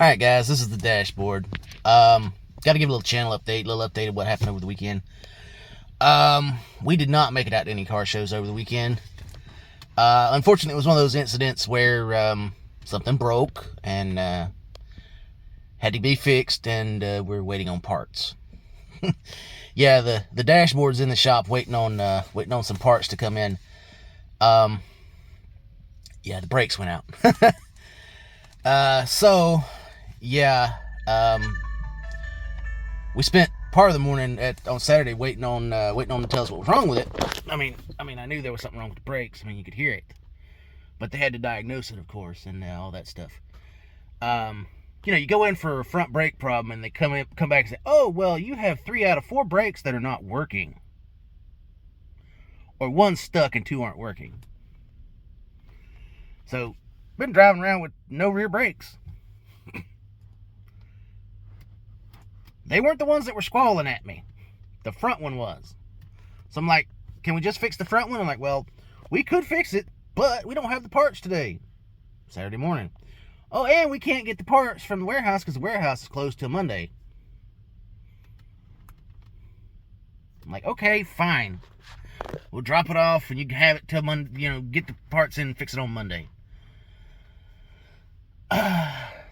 Alright guys, this is the dashboard. Got to give a little channel update, a little update of what happened over the weekend. We did not make it out to any car shows over the weekend. Unfortunately, it was one of those incidents where something broke and had to be fixed, and we're waiting on parts. Yeah, the dashboard's in the shop waiting on some parts to come in. Yeah, the brakes went out. So yeah, we spent part of the morning on Saturday waiting on them to tell us what was wrong with it. I knew there was something wrong with the brakes. You could hear it, but they had to diagnose it, of course, and all that stuff. You go in for a front brake problem, and they come back and say, "Oh, well, you have 3 out of 4 brakes that are not working, or one's stuck and 2 aren't working." So, been driving around with no rear brakes. They weren't the ones that were squalling at me. The front one was. So I'm like, "Can we just fix the front one?" I'm like, "Well, we could fix it, but we don't have the parts today." Saturday morning. "Oh, and we can't get the parts from the warehouse because the warehouse is closed till Monday." I'm like, "Okay, fine. We'll drop it off and you can have it till Monday, get the parts in and fix it on Monday."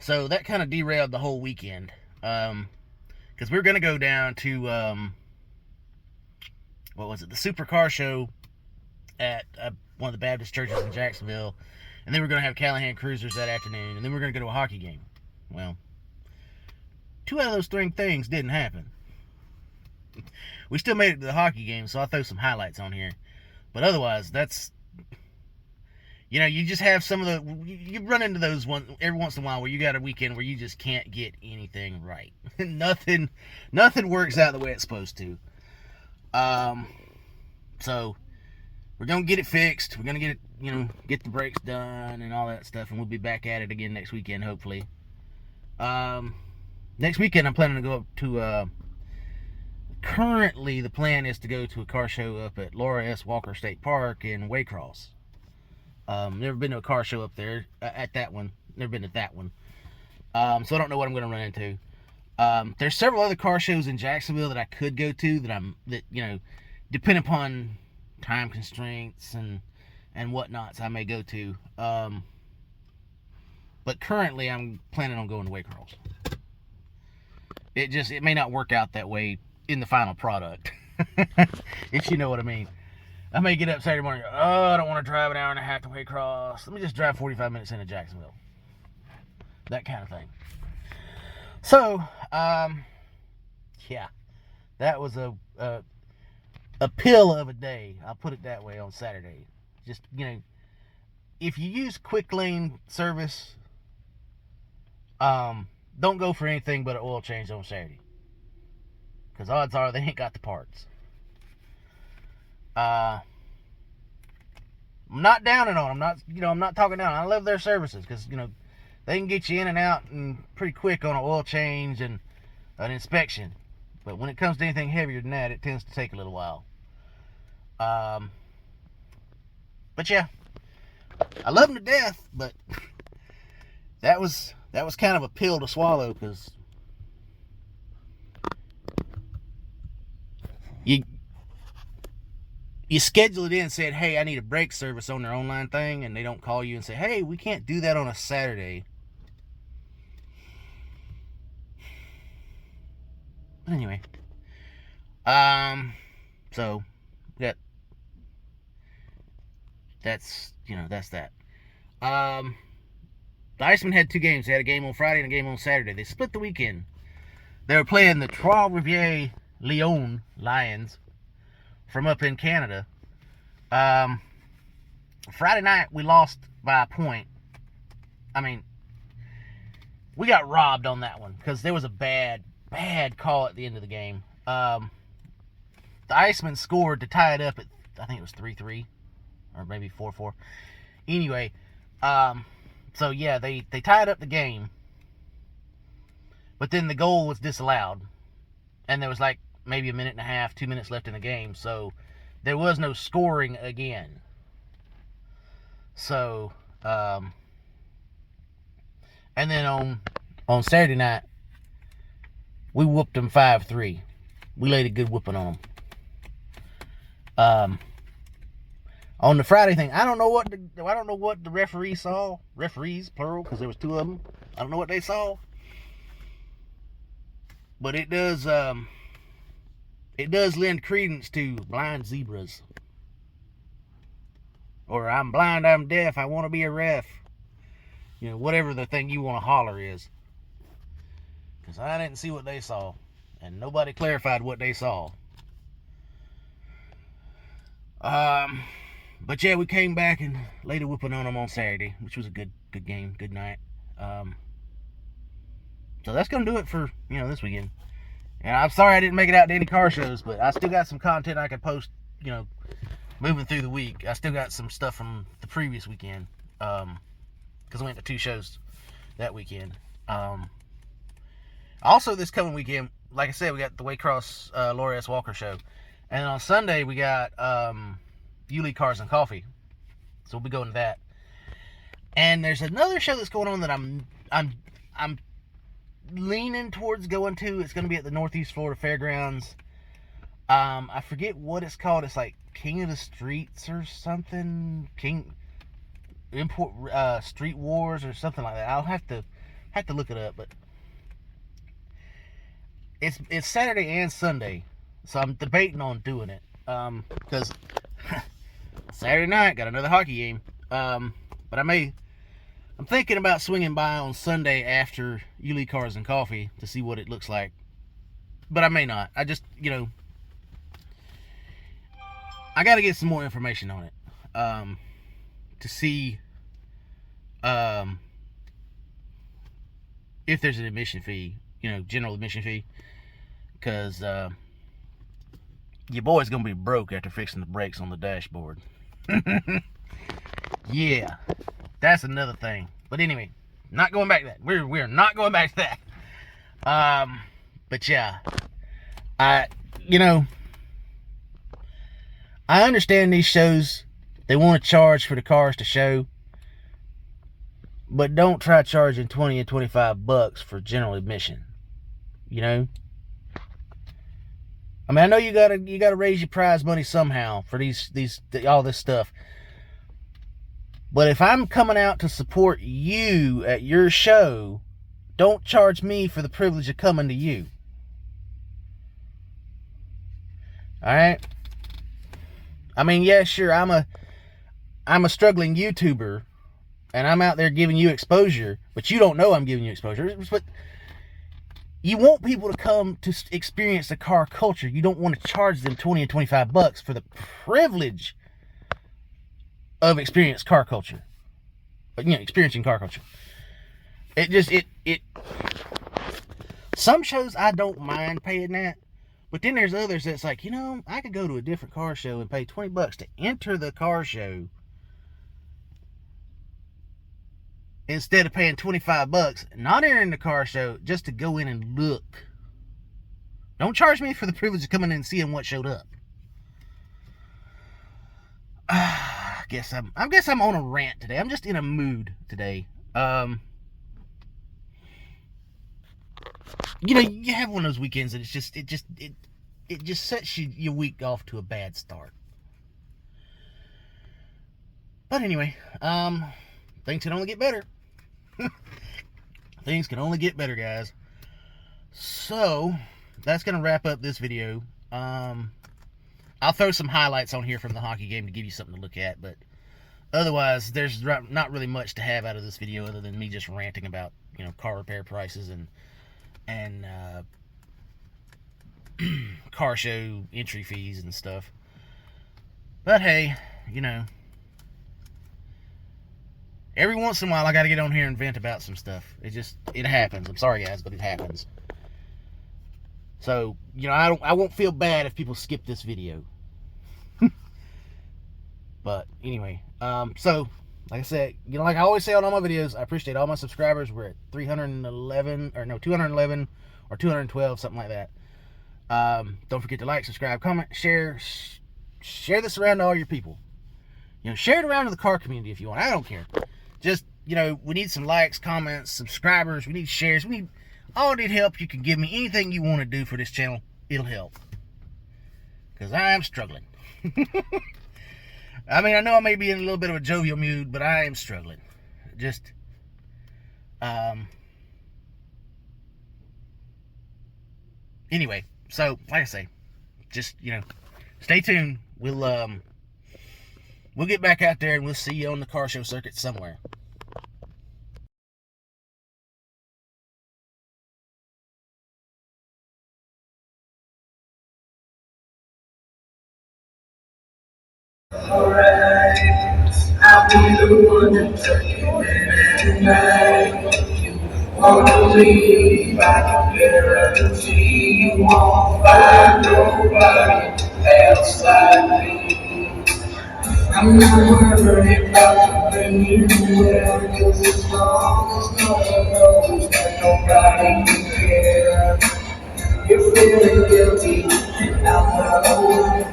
So that kind of derailed the whole weekend. Because we were going to go down to, the Super Car Show at one of the Baptist churches in Jacksonville. And then we were going to have Callahan Cruisers that afternoon. And then we were going to go to a hockey game. Well, 2 out of those 3 things didn't happen. We still made it to the hockey game, so I'll throw some highlights on here. But otherwise, that's... you just have some of the... You run into those every once in a while where you got a weekend where you just can't get anything right. Nothing works out the way it's supposed to. So we're going to get it fixed. We're going to get it, get the brakes done and all that stuff. And we'll be back at it again next weekend, hopefully. Next weekend, I'm planning to go up to... Currently, the plan is to go to a car show up at Laura S. Walker State Park in Waycross. Never been to a car show up there at that one. Never been to that one. So I don't know what I'm going to run into. There's several other car shows in Jacksonville that I could go to that depending upon time constraints and whatnots, I may go to. But currently, I'm planning on going to Waycross. It may not work out that way in the final product, if you know what I mean. I may get up Saturday morning and go, "Oh, I don't want to drive an hour and a half to Waycross. Let me just drive 45 minutes into Jacksonville." That kind of thing. So, yeah, that was a pill of a day. I'll put it that way on Saturday. Just, if you use quick lane service, don't go for anything but an oil change on Saturday. Because odds are they ain't got the parts. I'm not downing on them. I'm not talking down. I love their services because, they can get you in and out and pretty quick on an oil change and an inspection. But when it comes to anything heavier than that, it tends to take a little while. But yeah, I love them to death, but that was kind of a pill to swallow because you schedule it in and said, "Hey, I need a brake service," on their online thing, and they don't call you and say, "Hey, we can't do that on a Saturday." But anyway, so that's that. The Icemen had 2 games. They had a game on Friday and a game on Saturday. They split the weekend. They were playing the Trois-Rivières Lions from up in Canada. Friday night we lost by a point. We got robbed on that one because there was a bad call at the end of the game. The Icemen scored to tie it up at, I think it was 3-3 or maybe 4-4. Anyway, so yeah, they tied up the game, but then the goal was disallowed, and there was like maybe a minute and a half, 2 minutes left in the game, so there was no scoring again. So, and then on on Saturday night, we whooped them 5-3. We laid a good whooping on them. On the Friday thing, I don't know what the referees saw. Referees, plural, because there was 2 of them. I don't know what they saw. But it does lend credence to blind zebras. Or I'm blind, I'm deaf, I want to be a ref. You know, whatever the thing you want to holler is. Because I didn't see what they saw. And nobody clarified what they saw. But yeah, we came back and laid a whooping on them on Saturday, which was a good game, good night. So that's going to do it for, this weekend. And I'm sorry I didn't make it out to any car shows, but I still got some content I can post, moving through the week. I still got some stuff from the previous weekend, because I went to 2 shows that weekend. Also, this coming weekend, like I said, we got the Waycross Laura S. Walker show. And on Sunday, we got Yulee Cars and Coffee. So we'll be going to that. And there's another show that's going on that I'm leaning towards going to. It's going to be at the Northeast Florida Fairgrounds. I forget what it's called. It's like King of the Streets or something. Street Wars or something like that. I'll have to look it up, but it's Saturday and Sunday, so I'm debating on doing it. Because Saturday night got another hockey game. But I'm thinking about swinging by on Sunday after Yulee Cars and Coffee to see what it looks like. But I may not. I just, I got to get some more information on it. To see if there's an admission fee, general admission fee. Because your boy's going to be broke after fixing the brakes on the dashboard. Yeah. That's another thing. But anyway, not going back to that. We're not going back to that. But yeah. I understand these shows, they want to charge for the cars to show. But don't try charging $20 and $25 for general admission. I mean, I know you gotta raise your prize money somehow for all this stuff. But if I'm coming out to support you at your show, don't charge me for the privilege of coming to you. Alright? I mean, yeah, sure, I'm a struggling YouTuber, and I'm out there giving you exposure, but you don't know I'm giving you exposure. But you want people to come to experience the car culture. You don't want to charge them $20 and $25 for the privilege of experiencing car culture. Experiencing car culture. Some shows I don't mind paying that, but then there's others that's like, I could go to a different car show and pay $20 to enter the car show instead of paying $25, not entering the car show, just to go in and look. Don't charge me for the privilege of coming in and seeing what showed up. I guess I'm on a rant today. I'm just in a mood today. You have one of those weekends that it just sets your week off to a bad start. But anyway, things can only get better. Things can only get better, guys. So that's gonna wrap up this video. I'll throw some highlights on here from the hockey game to give you something to look at, but otherwise there's not really much to have out of this video other than me just ranting about car repair prices and car show entry fees and stuff. But hey, every once in a while I gotta get on here and vent about some stuff. It happens. I'm sorry, guys, but it happens. So, I won't feel bad if people skip this video. But anyway, so like I said, like I always say on all my videos, I appreciate all my subscribers. We're at 211 or 212, something like that. Don't forget to like, subscribe, comment, share this around to all your people. Share it around to the car community if you want. I don't care. Just we need some likes, comments, subscribers. We need shares. We need help you can give me. Anything you want to do for this channel, it'll help. Because I am struggling. I mean, I know I may be in a little bit of a jovial mood, but I am struggling. Just, anyway, so, like I say, just, stay tuned. We'll get back out there and we'll see you on the car show circuit somewhere. Alright, I'll be the one to tell you that tonight you wanna leave. I can guarantee you won't find nobody else like me. I'm not worried about bringing you there, 'cause as long as no one knows that nobody can care, you're feeling guilty and I'm not alone.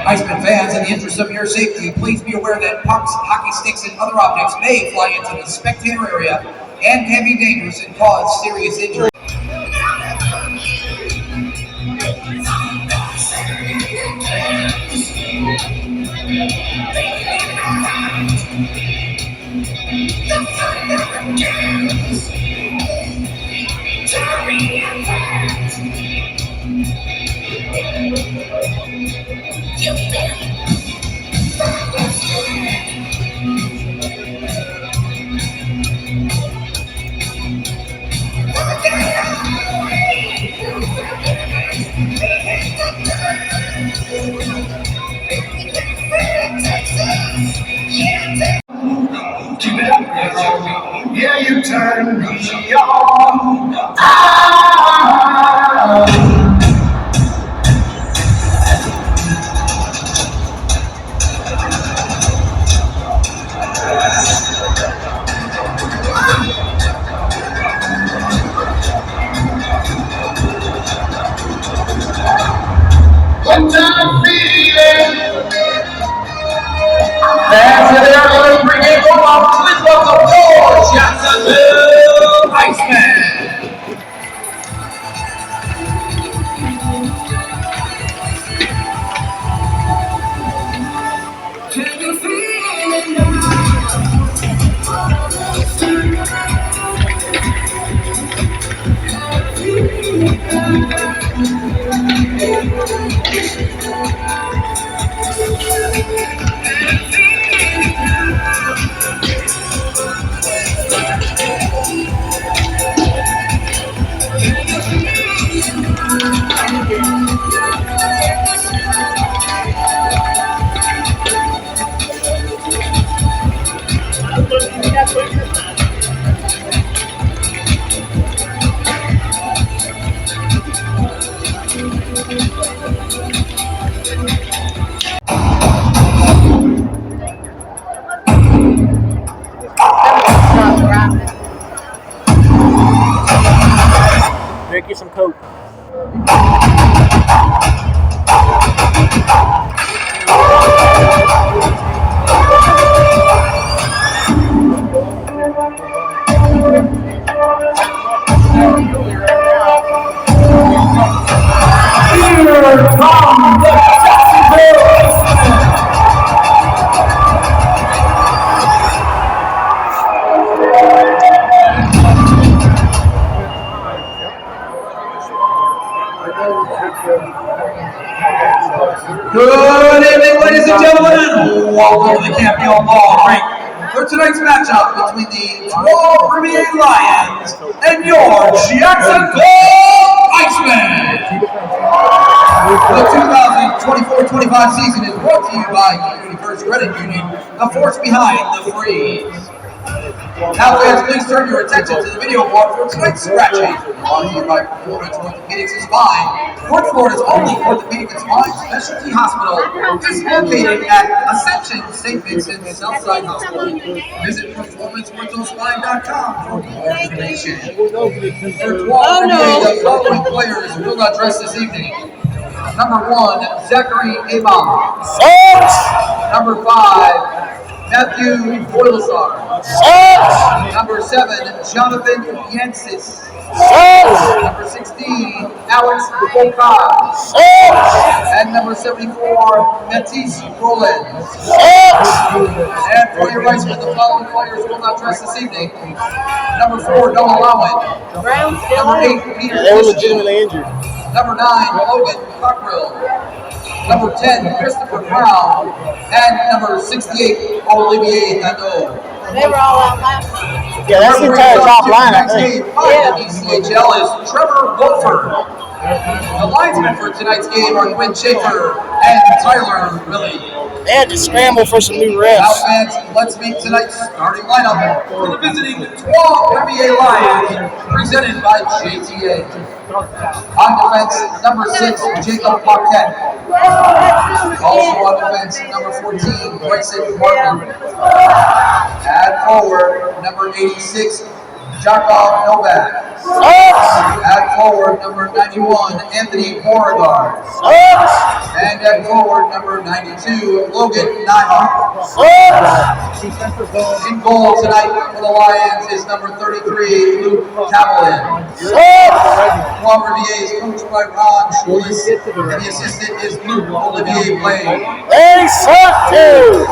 Icemen fans, in the interest of your safety, please be aware that pucks, hockey sticks, and other objects may fly into the spectator area and can be dangerous and cause serious injury. Yeah, you turn me on. What I'm feeling. That's it, they're going to bring it on. Please welcome Paws, Jacksonville, Icemen. Can you feel it now? Drink you some Coke. Good evening, ladies and gentlemen. Welcome to the Campion Ball Ring for tonight's matchup between the 12 Premier Lions and your Jacksonville Icemen. The 2024-25 season is brought to you by Community First Credit Union, a force behind the freeze. Now, fans, please turn your attention to the video board for tonight's scratching. Brought to you by Performance Orthopedics and Spine. North Florida's only orthopedic and spine specialty hospital is located at Ascension St. Vincent Southside Hospital. Visit performanceorthospine.com for more information. For 12 the following players will not dress this evening: Number 1, Zachary Amon. Sucks. Number 5, Matthew Boilasar. Sucks. Number 7, Jonathan Yensis. Sucks. Number 16, Alex Volkov. Sucks. And number 74, Matisse Rollins. Sucks. And for your Icemen, the following players will not dress this evening. Number 4, Noah Lowen. Number 8, Peter They were Kiske. legitimately injured. Number 9, Logan Cockrell. Number 10, Christopher Brown. And number 68, Olivier Nadeau. They were all out last night. Yeah, that's the entire top line, I think. The ECHL is Trevor Wolford. The linesmen for tonight's game are Quinn Schaefer and Tyler Willie. They had to scramble for some new Now, refs. fans, let's meet tonight's starting lineup for the visiting 12 NBA Lions, presented by JTA. On defense, number 6, Jacob Paquette. Also on defense, number 14, Bryson Martin. At forward, number 86, Jakov Novak. At forward, number 91, Anthony Beauregard. And at forward, number 92, Logan Nyhawk. In goal tonight for the Lions is number 33, Luke Cavallin. Club Rivier is coached by Ron Schulis, and the assistant is Luke Olivier Blaine. They suck too.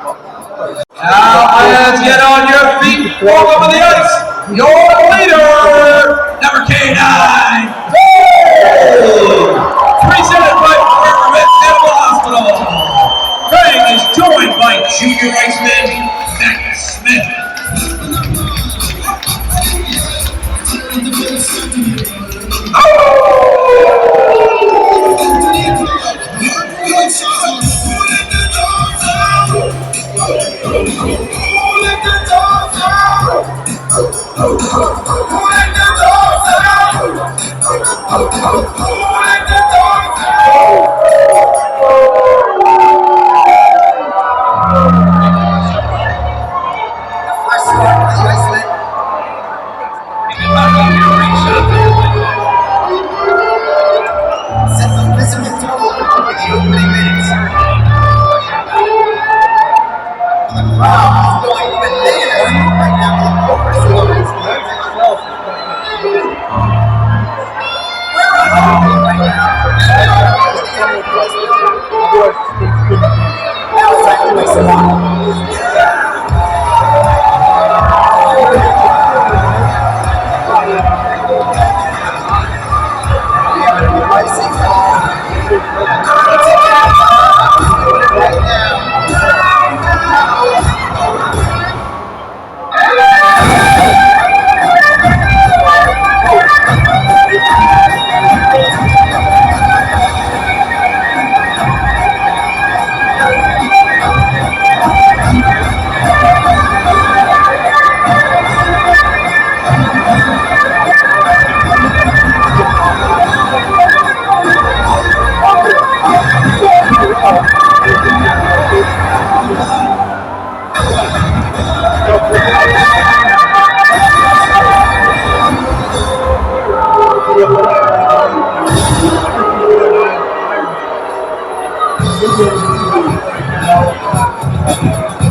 Now, Lions, get on your feet, walk over the ice. Your leader, number K9. Presented by River Animal Hospital. Greg is joined by junior Iceman Matt Smith.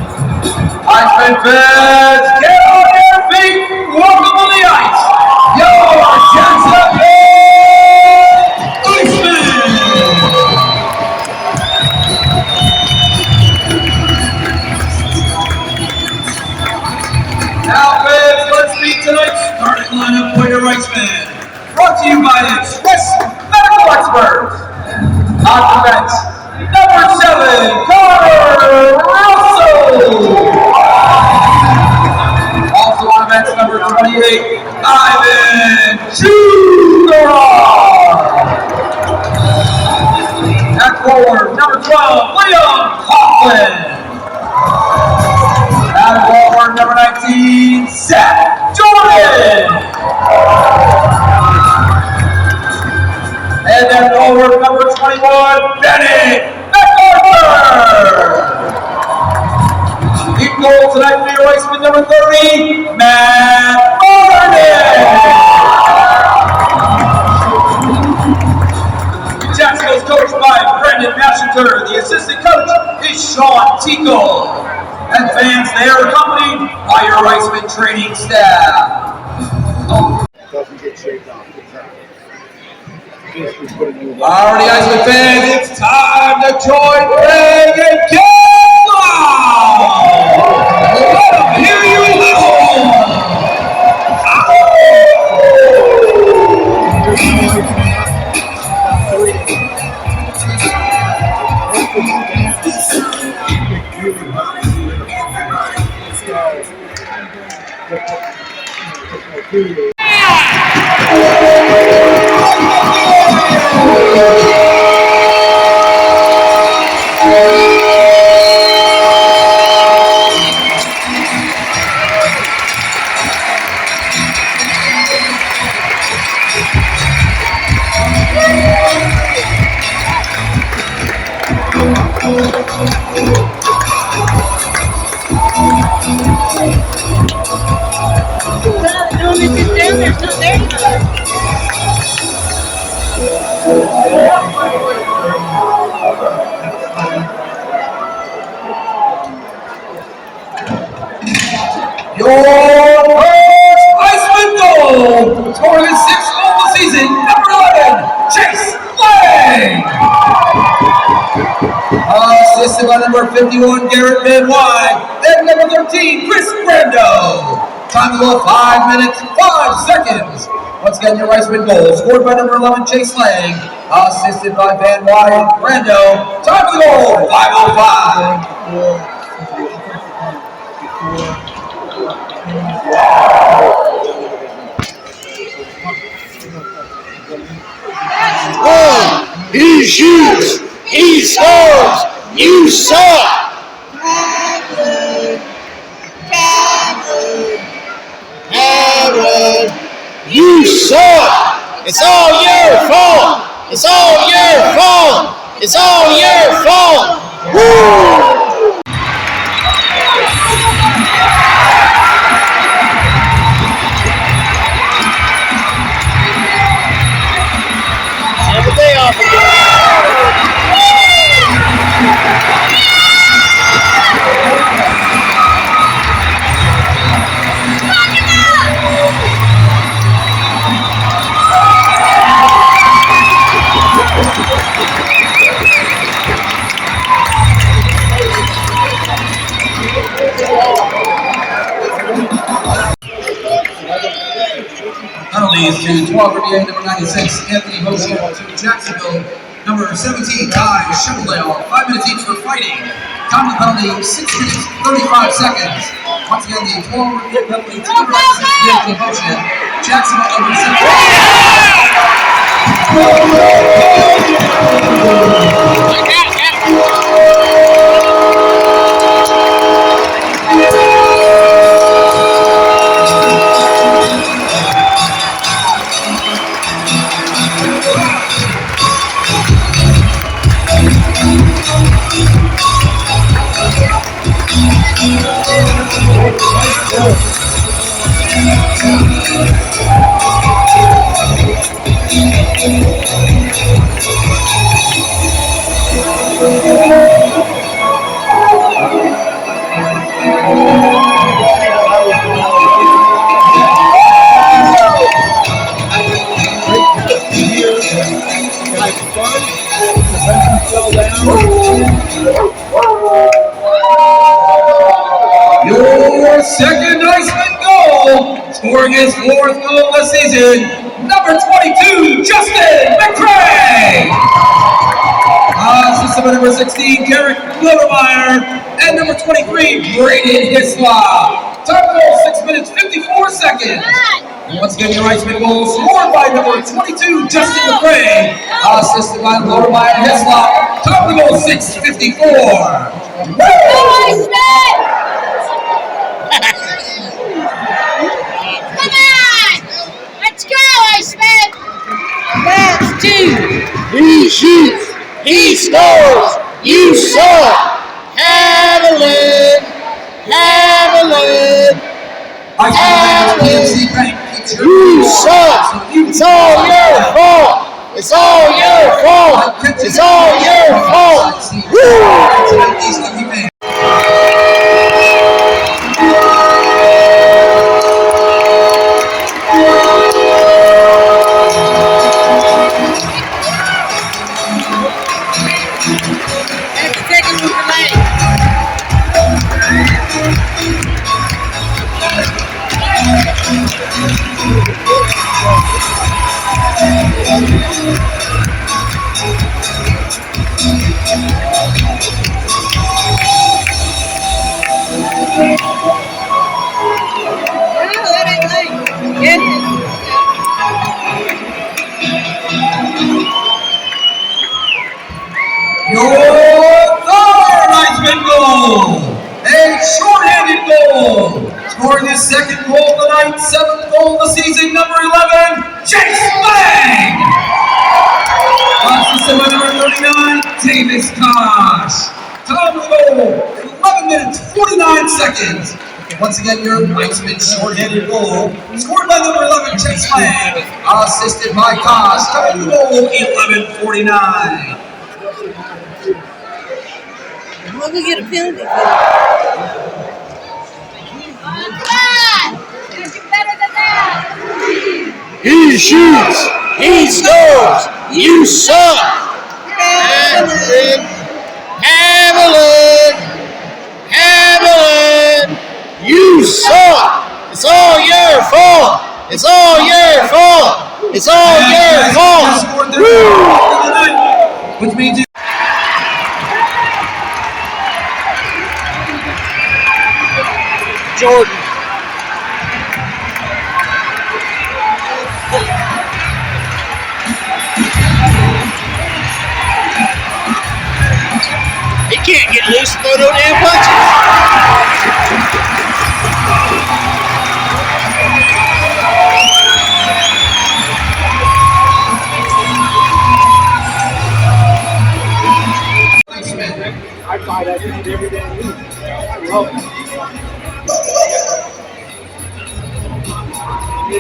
Icemen fans, get on your feet, welcome on the ice, your Jacksonville Icemen! Now fans, let's meet tonight's starting lineup for your Icemen. Brought to you by Express Medical Experts. On defense, number 7, Connor Russell. Also on defense, number 28, Ivan Chugarar. At forward, number 12, Liam Coughlin. At forward, number 19, Seth Jordan. 21, Bennett MacArthur. Lead goal tonight for your Icemen, number 30, Matt Martin. Jacksonville's coached by Brendan Mashinter. The assistant coach is Sean Tico. And fans, they are accompanied by your Icemen training staff. Doesn't get shaved off. Alrighty, Icemen fans, it's time to join Greg and get loud! Let them hear you loud! Your first Icemen goal, scoring his 6th goal of the season, number 11, Chase Lang. Assisted by number 51, Garrett Van Wyk, and number 13, Chris Brando. Time to go 5 minutes, 5 seconds. Once again, your Icemen goal, scored by number 11, Chase Lang, assisted by Van Wyk and Brando. Time to go 5:05. He shoots, he scores, you suck! Howard, you suck! It's all your fault! It's all your fault! It's all your fault! Woo! Have a day off again. Penalties to 1238, number 96, Anthony Hoshi, to Jacksonville, number 17, Ty Chevrolet, 5 minutes each for fighting. Time to penalty, 6 minutes, 35 seconds. Once again, the 1238 penalty to number 96, Anthony Hoshi, Jacksonville, number Your second Icemen goal, scoring his 4th goal of the season, number 22, Justin McCray. Assisted by number 16, Garrett Lodemeyer, and number 23, Braden Hislop. Time goal, 6 minutes, 54 seconds. Once again, your Icemen goal, scored by number 22, Justin McCray, assisted by Lodemeyer and Hislop. Time to go, 6:54. Come on! Let's go, Icemen! That's 2! He shoots, He scores. You suck. Haviland. Haviland. You suck. It's all your fault. It's all your fault. It's all your fault. Woo! Your third Icemen goal, a short-handed goal, scoring his second goal of the night, seventh goal of the season, number 11, Jacksonville. Assisted by number 39, Davis Kosh. Time of the goal, 11 minutes, 49 seconds. Once again, your Icemen short-handed goal, scored by number 11, Jacksonville, assisted by Kosh. Time of the goal, 11:49. Let me get a penalty. He shoots. He scores. You suck. Haviland. Haviland. Haviland. You suck. It's all your fault. It's all your fault. It's all your fault. Woo! Which means Jordan. He can't get loose and throw no damn punches. I buy that every day. I love it.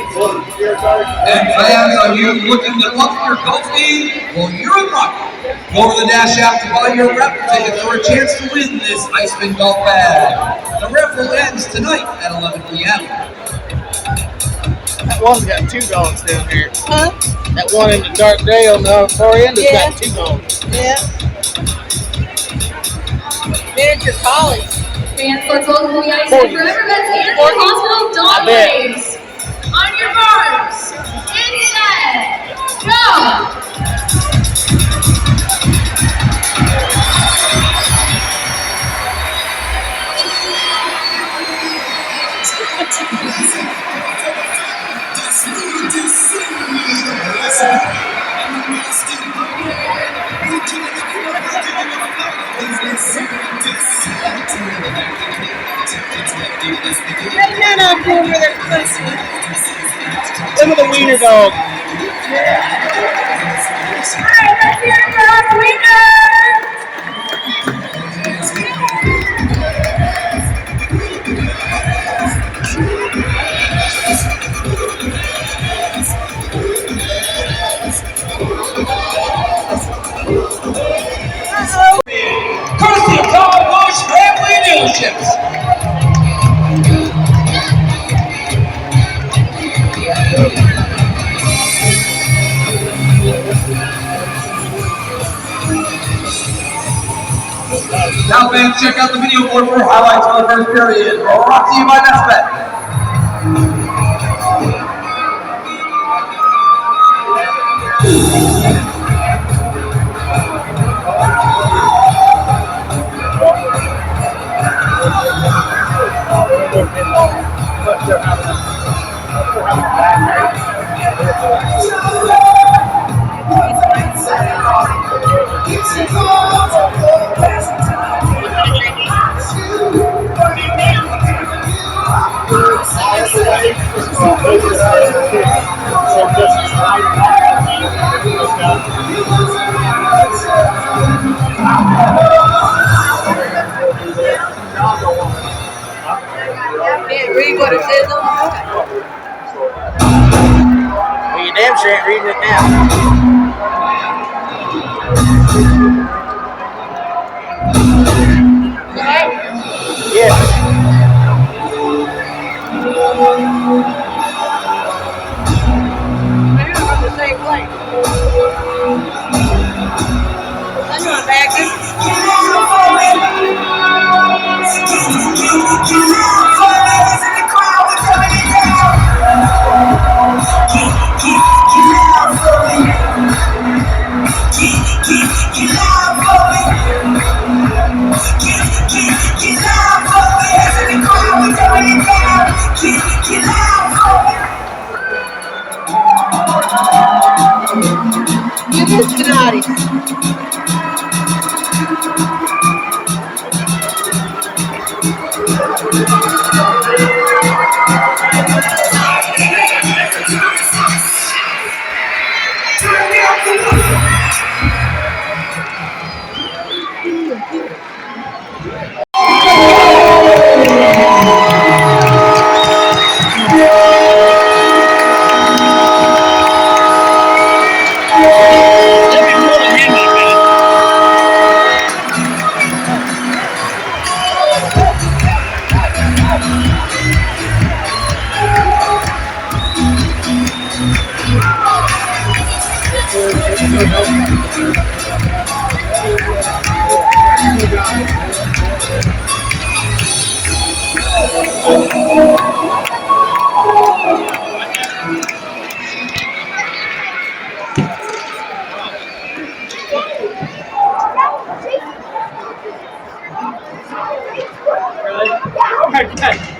And fans, are you looking to up your golf game? Well, you're in luck. Go to the Dash app to buy your raffle ticket for a chance to win this Icemen golf bag. The raffle ends tonight at 11 p.m. That one's got two dogs down here. Huh? That one in the dark gray on the far end has Yeah. got two dogs. Yeah. Miniature collies. Fans, let's welcome the Icemen Forever Vets and the Hospital Dog Race. On your marks, get set, go! Look at the wiener dog. Alright, let's hear it for our winner! Courtesy of Tom Bush Family Dealerships. Now fans, check out the video board for highlights of the first period. Brought to you by NetSpec. read what it says on the card. Well, you damn sure ain't reading it now. Yeah. Maybe I'm on the same place. I'm going back in. You just naughty.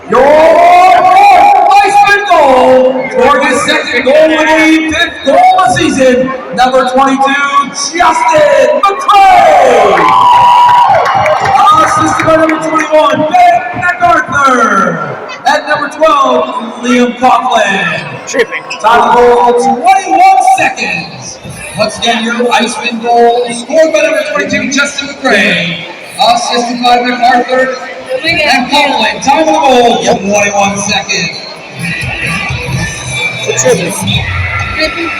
Your Icemen goal for his second goal-winning fifth goal of the season, number 22, Justin McCray. Assisted by number 21, Ben MacArthur. At number 12, Liam Coughlin. Tripping. Time goal 21 seconds. Once again, your Icemen goal scored by number 22, Justin McCray. Assisted by MacArthur and Coughlin. Time of the goal, 21 seconds. Tripping.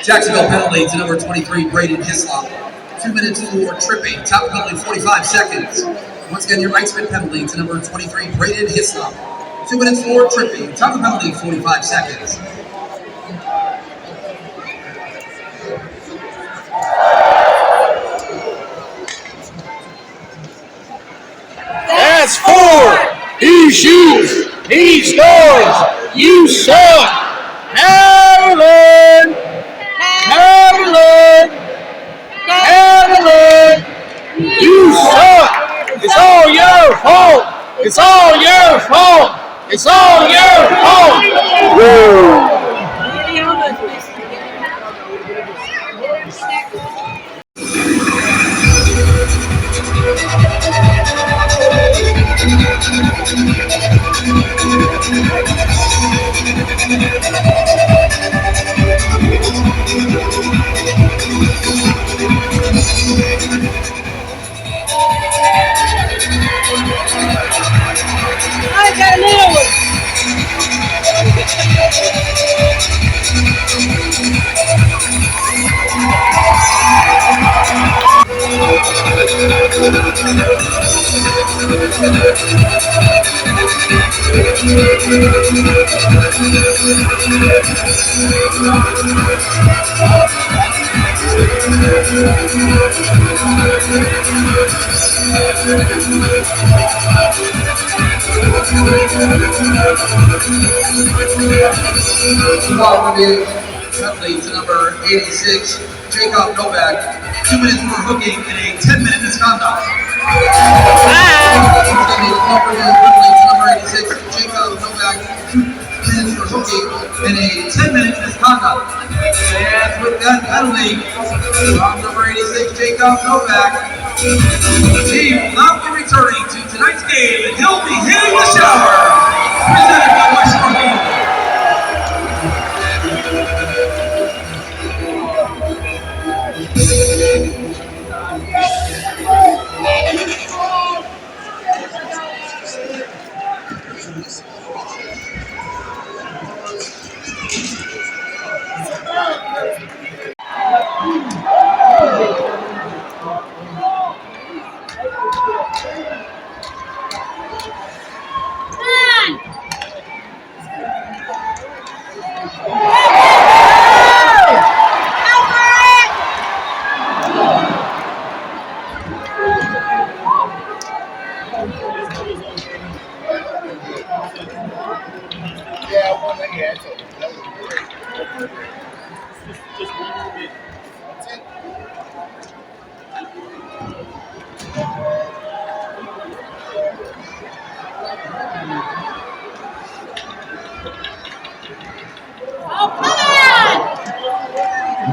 Jacksonville penalty to number 23, Braden Hislop. 2 minutes for tripping. Top penalty, 45 seconds. Once again, your Icemen penalty to number 23, Braden Hislop. 2 minutes for tripping. Top penalty, 45 seconds. That's 4. He shoots. He scores. You suck. Maryland. Maryland. Maryland. You suck. It's all your fault. It's all your fault. It's all your fault. Woo. I got another one. Penalty to number 86, Jacob Novak. 2 minutes for hooking in a 10-minute misconduct. that penalty from number 86, Jacob Novak. He will not be returning to tonight's game, and he'll be hitting the shower. Presented by Western Home.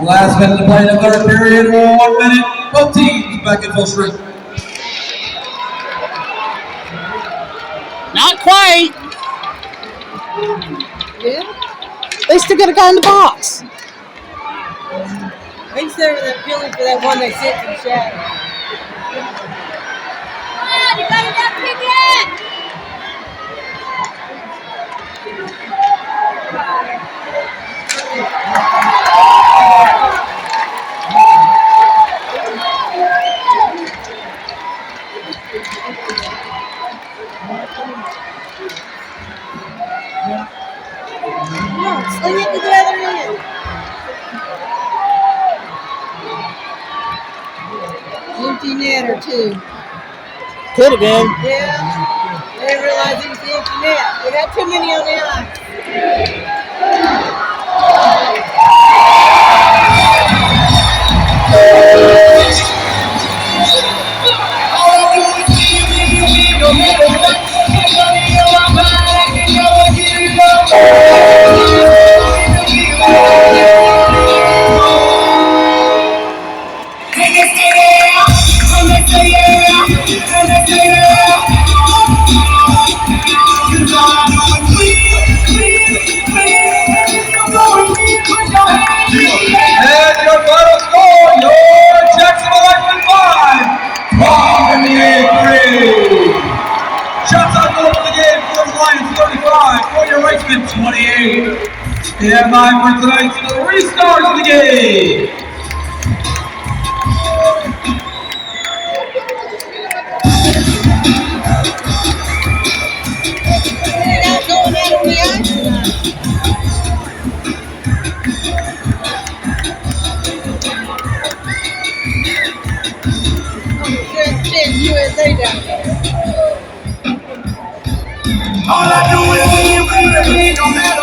Last minute to play in the third period, 1 minute. Both teams back in full strength. Not quite. Yeah. They still got a guy in the box. I think they're appealing for that one they sent to the shadow. Come on, you better not pick it! Sling it to the other end. Empty net or two. Could have been. Yeah. They didn't realize it was the empty net. We got too many on the ice. And your final score, your Jacksonville Icemen 5, Paws in the 3. Shots on goal for the game for the Lions 35, for your Icemen 28. Stand by for tonight's 3 stars of the game. They're not going out on the ice tonight. USA down there. All I do is win, no matter